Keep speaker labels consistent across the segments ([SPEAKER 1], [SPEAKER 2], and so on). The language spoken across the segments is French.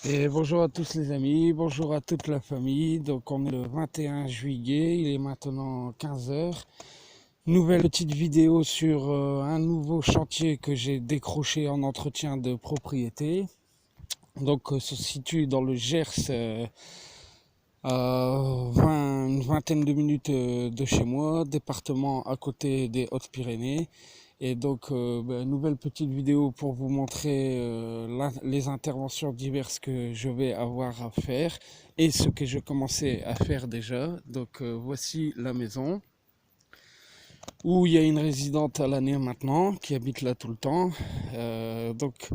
[SPEAKER 1] Et bonjour à tous les amis, bonjour à toute la famille. Donc on est le 21 juillet, il est maintenant 15 heures. Nouvelle petite vidéo sur un nouveau chantier que j'ai décroché en entretien de propriété. Donc se situe dans le Gers, à une vingtaine de minutes de chez moi, département à côté des Hautes-Pyrénées. Et donc, nouvelle petite vidéo pour vous montrer les interventions diverses que je vais avoir à faire et ce que j'ai commencé à faire déjà. Donc, voici la maison où il y a une résidente à l'année maintenant qui habite là tout le temps. Donc,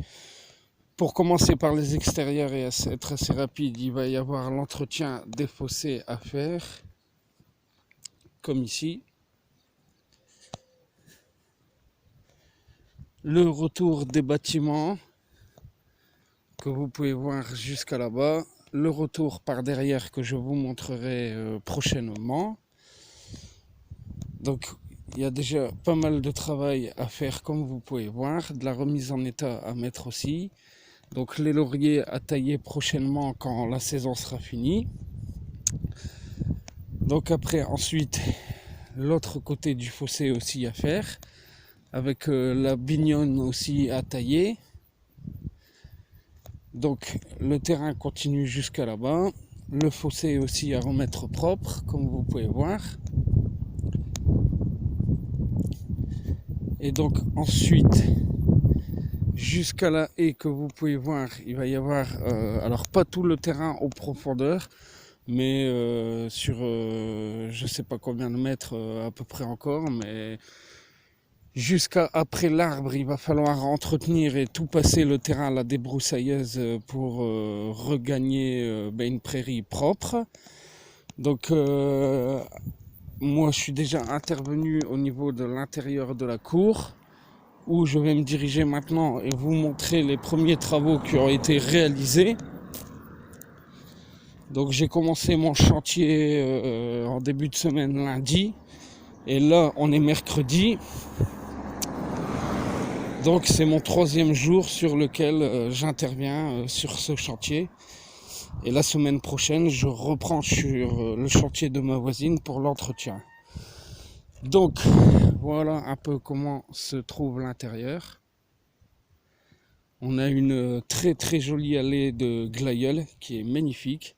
[SPEAKER 1] pour commencer par les extérieurs et être assez rapide, il va y avoir l'entretien des fossés à faire, comme ici. Le retour des bâtiments que vous pouvez voir jusqu'à là-bas. Le retour par derrière que je vous montrerai prochainement. Donc il y a déjà pas mal de travail à faire comme vous pouvez voir. De la remise en état à mettre aussi. Donc les lauriers à tailler prochainement quand la saison sera finie. Donc après ensuite l'autre côté du fossé aussi à faire. Avec la bignonne aussi à tailler. Donc le terrain continue jusqu'à là-bas. Le fossé aussi à remettre propre, comme vous pouvez voir. Et donc ensuite, jusqu'à la haie que vous pouvez voir, il va y avoir, alors pas tout le terrain en profondeur, mais sur je sais pas combien de mètres à peu près encore, mais jusqu'à après l'arbre, il va falloir entretenir et tout passer le terrain à la débroussailleuse pour regagner une prairie propre. Donc moi je suis déjà intervenu au niveau de l'intérieur de la cour où je vais me diriger maintenant et vous montrer les premiers travaux qui ont été réalisés. Donc j'ai commencé mon chantier en début de semaine lundi et là on est mercredi. Donc c'est mon 3e jour sur lequel j'interviens sur ce chantier. Et la semaine prochaine, je reprends sur le chantier de ma voisine pour l'entretien. Donc voilà un peu comment se trouve l'intérieur. On a une très très jolie allée de glaïeul qui est magnifique,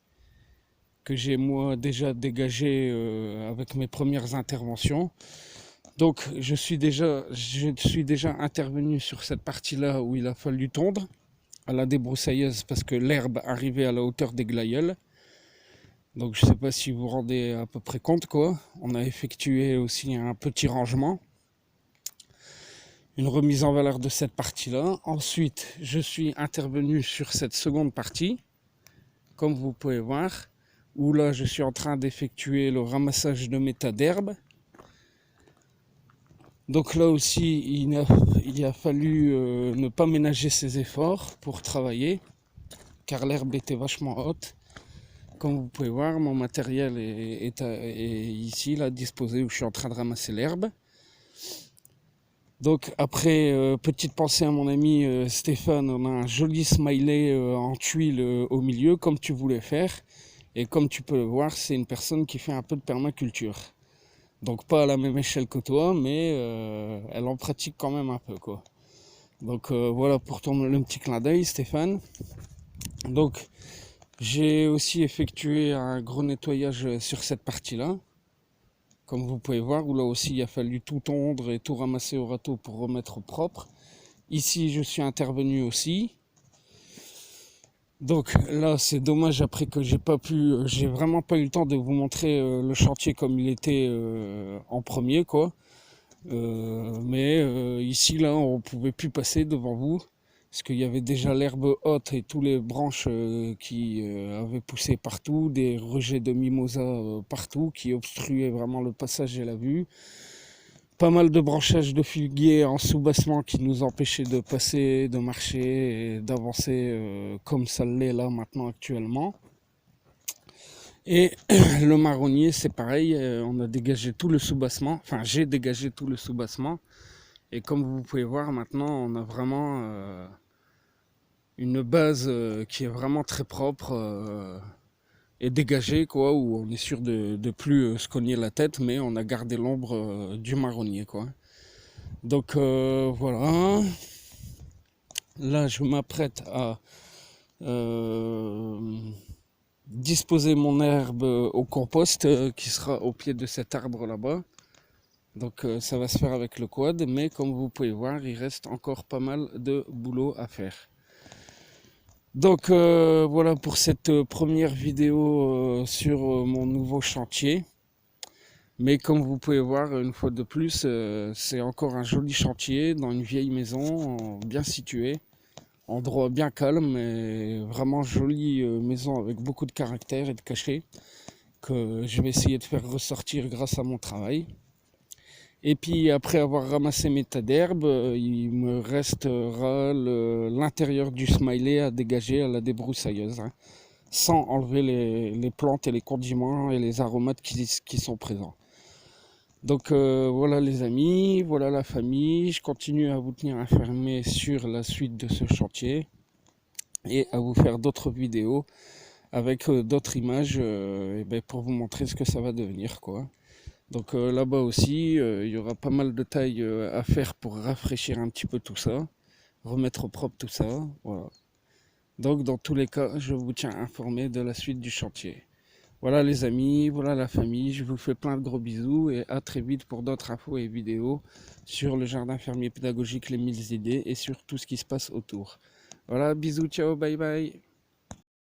[SPEAKER 1] que j'ai moi déjà dégagée avec mes premières interventions. Donc je suis déjà intervenu sur cette partie-là où il a fallu tondre à la débroussailleuse parce que l'herbe arrivait à la hauteur des glaïeuls. Donc je ne sais pas si vous vous rendez à peu près compte quoi. On a effectué aussi un petit rangement, une remise en valeur de cette partie-là. Ensuite, je suis intervenu sur cette seconde partie, comme vous pouvez voir, où là je suis en train d'effectuer le ramassage de mes tas d'herbe. Donc là aussi, il a fallu ne pas ménager ses efforts pour travailler, car l'herbe était vachement haute. Comme vous pouvez voir, mon matériel est ici, là, disposé, où je suis en train de ramasser l'herbe. Donc après, petite pensée à mon ami Stéphane, on a un joli smiley en tuile au milieu, comme tu voulais faire. Et comme tu peux le voir, c'est une personne qui fait un peu de permaculture. Donc pas à la même échelle que toi, mais elle en pratique quand même un peu, quoi. Donc voilà pour le petit clin d'œil, Stéphane. Donc j'ai aussi effectué un gros nettoyage sur cette partie-là. Comme vous pouvez voir, où là aussi il a fallu tout tondre et tout ramasser au râteau pour remettre propre. Ici je suis intervenu aussi. Donc là c'est dommage après que j'ai vraiment pas eu le temps de vous montrer le chantier comme il était en premier quoi. Mais ici là on pouvait plus passer devant vous parce qu'il y avait déjà l'herbe haute et toutes les branches qui avaient poussé partout, des rejets de mimosa partout qui obstruaient vraiment le passage et la vue. Pas mal de branchages de figuier en sous-bassement qui nous empêchaient de passer, de marcher et d'avancer comme ça l'est là maintenant actuellement. Et le marronnier c'est pareil, on a dégagé tout le sous-bassement, enfin j'ai dégagé tout le sous-bassement. Et comme vous pouvez voir maintenant, on a vraiment une base qui est vraiment très propre et dégagée, quoi, où on est sûr de plus se cogner la tête, mais on a gardé l'ombre du marronnier, quoi. Donc voilà, là je m'apprête à disposer mon herbe au compost qui sera au pied de cet arbre là-bas. Donc ça va se faire avec le quad, mais comme vous pouvez voir, il reste encore pas mal de boulot à faire. Donc voilà pour cette première vidéo sur mon nouveau chantier. Mais comme vous pouvez voir, une fois de plus, c'est encore un joli chantier dans une vieille maison, bien située, endroit bien calme et vraiment jolie maison avec beaucoup de caractère et de cachet que je vais essayer de faire ressortir grâce à mon travail. Et puis après avoir ramassé mes tas d'herbes, il me restera l'intérieur du smiley à dégager à la débroussailleuse, hein, sans enlever les plantes et les condiments et les aromates qui sont présents. Donc voilà les amis, voilà la famille, je continue à vous tenir informé sur la suite de ce chantier et à vous faire d'autres vidéos avec d'autres images pour vous montrer ce que ça va devenir, quoi. Donc là-bas aussi, il y aura pas mal de taille à faire pour rafraîchir un petit peu tout ça, remettre au propre tout ça, voilà. Donc dans tous les cas, je vous tiens informé de la suite du chantier. Voilà les amis, voilà la famille, je vous fais plein de gros bisous et à très vite pour d'autres infos et vidéos sur le jardin fermier pédagogique Les 1000 idées et sur tout ce qui se passe autour. Voilà, bisous, ciao, bye bye.